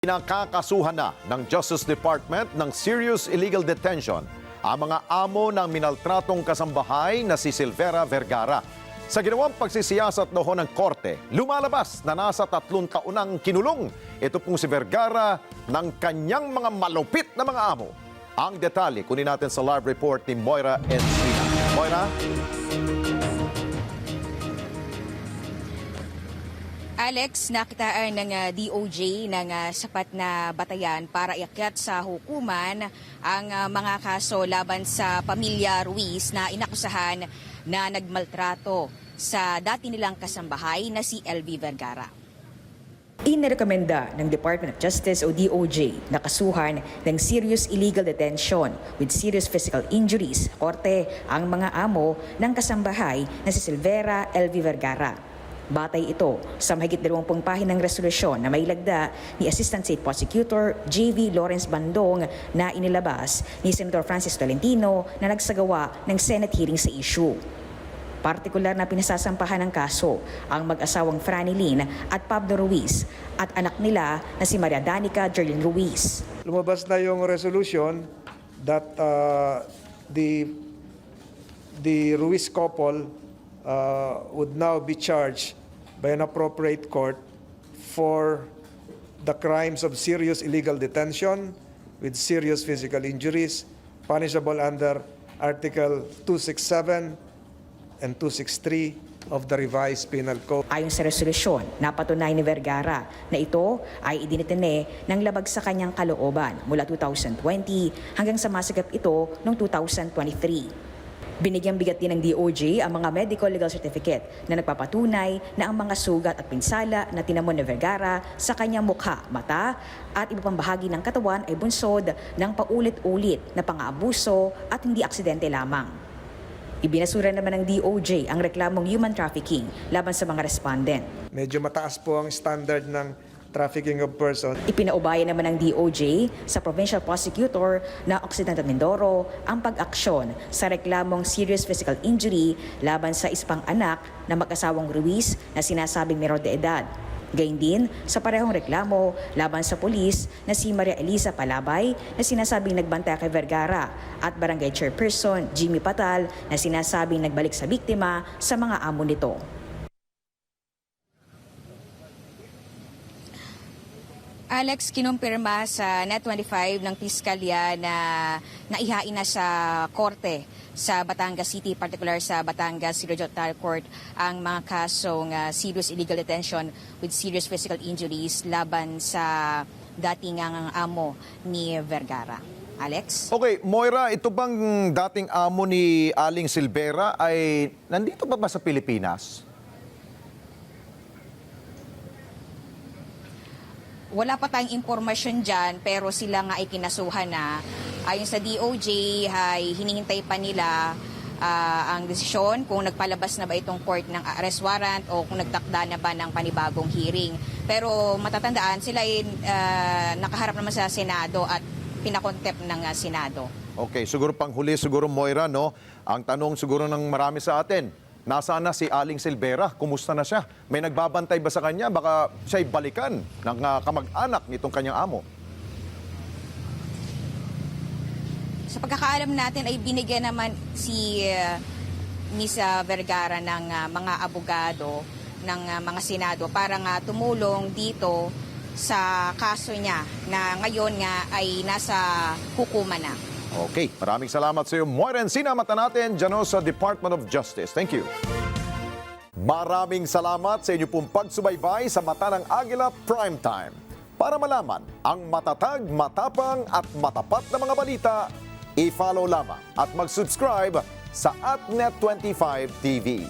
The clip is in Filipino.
Pinakakasuhan na ng Justice Department ng serious illegal detention ang mga amo ng minaltratong kasambahay na si Silvera Vergara. Sa ginawang pagsisiyasat noon ng korte, lumalabas na nasa 3 taonang kinulong. Ito pong si Vergara ng kanyang mga malupit na mga amo. Ang detalye, kunin natin sa live report ni Moira Encina. Moira? Alex, nakitaan ng DOJ ng sapat na batayan para iakyat sa hukuman ang mga kaso laban sa pamilya Ruiz na inakusahan na nagmaltrato sa dati nilang kasambahay na si LV Vergara. Inirekomenda ng Department of Justice o DOJ na kasuhan ng serious illegal detention with serious physical injuries, korte, ang mga amo ng kasambahay na si Silvera LV Vergara. Batay ito sa mahigit 20 pahinang resolusyon na may lagda ni Assistant State Prosecutor J.V. Lawrence Bandong na inilabas ni Senator Francis Tolentino na nagsagawa ng Senate hearing sa issue. Partikular na pinasasampahan ng kaso ang mag-asawang Franny Lynn at Pablo Ruiz at anak nila na si Maria Danica Jerlyn Ruiz. Lumabas na yung resolution that the Ruiz couple would now be charged by an appropriate court for the crimes of serious illegal detention with serious physical injuries, punishable under Article 267 and 263 of the Revised Penal Code. Ayon sa resolusyon, napatunay ni Vergara na ito ay idinitene ng labag sa kanyang kalooban mula 2020 hanggang sa masagap ito noong 2023. Binigyang bigat din ng DOJ ang mga medical legal certificate na nagpapatunay na ang mga sugat at pinsala na tinamon ni Vergara sa kanyang mukha, mata at iba pang bahagi ng katawan ay bunsod ng paulit-ulit na pang-aabuso at hindi aksidente lamang. Ibinasura naman ng DOJ ang reklamong human trafficking laban sa mga respondent. Medyo mataas po ang standard ng trafficking of persons. Ipinaubaya naman ng DOJ sa Provincial Prosecutor na Occidental Mindoro ang pag-aksyon sa reklamong serious physical injury laban sa isang anak na mag-asawang Ruiz na sinasabing menor de edad. Gayun din sa parehong reklamo laban sa pulis na si Maria Elisa Palabay na sinasabing nagbantay kay Vergara at Barangay Chairperson Jimmy Patal na sinasabing nagbalik sa biktima sa mga amo nito. Alex, kinumpirma sa Net25 ng Piskalya na naihain na sa korte sa Batangas City, particular sa Batangas Regional Court, ang mga kasong serious illegal detention with serious physical injuries laban sa dating amo ni Vergara. Alex? Okay, Moira, ito bang dating amo ni Aling Silvera ay nandito ba sa Pilipinas? Wala pa tayong impormasyon dyan, pero sila nga ay kinasuhan na. Ayon sa DOJ, ay hinihintay pa nila ang desisyon kung nagpalabas na ba itong court ng arrest warrant o kung nagtakda na ba ng panibagong hearing. Pero matatandaan, sila ay nakaharap naman sa Senado at pinakontempt ng Senado. Okay, siguro panghuli, siguro Moira, no? Ang tanong siguro ng marami sa atin, nasaan na si Aling Silvera? Kumusta na siya? May nagbabantay ba sa kanya? Baka siya'y balikan ng kamag-anak nitong kanyang amo. Sa pagkakaalam natin ay binigyan naman si Ms. Vergara ng mga abogado ng mga Senado para nga tumulong dito sa kaso niya na ngayon nga ay nasa hukuman na. Okay, maraming salamat sa iyo, Moira Encina. Mata natin dyan sa Department of Justice. Thank you. Maraming salamat sa inyo pong pagsubaybay sa Mata ng Agila Primetime. Para malaman ang matatag, matapang at matapat na mga balita, i-follow lamang at mag-subscribe sa @Net25 TV.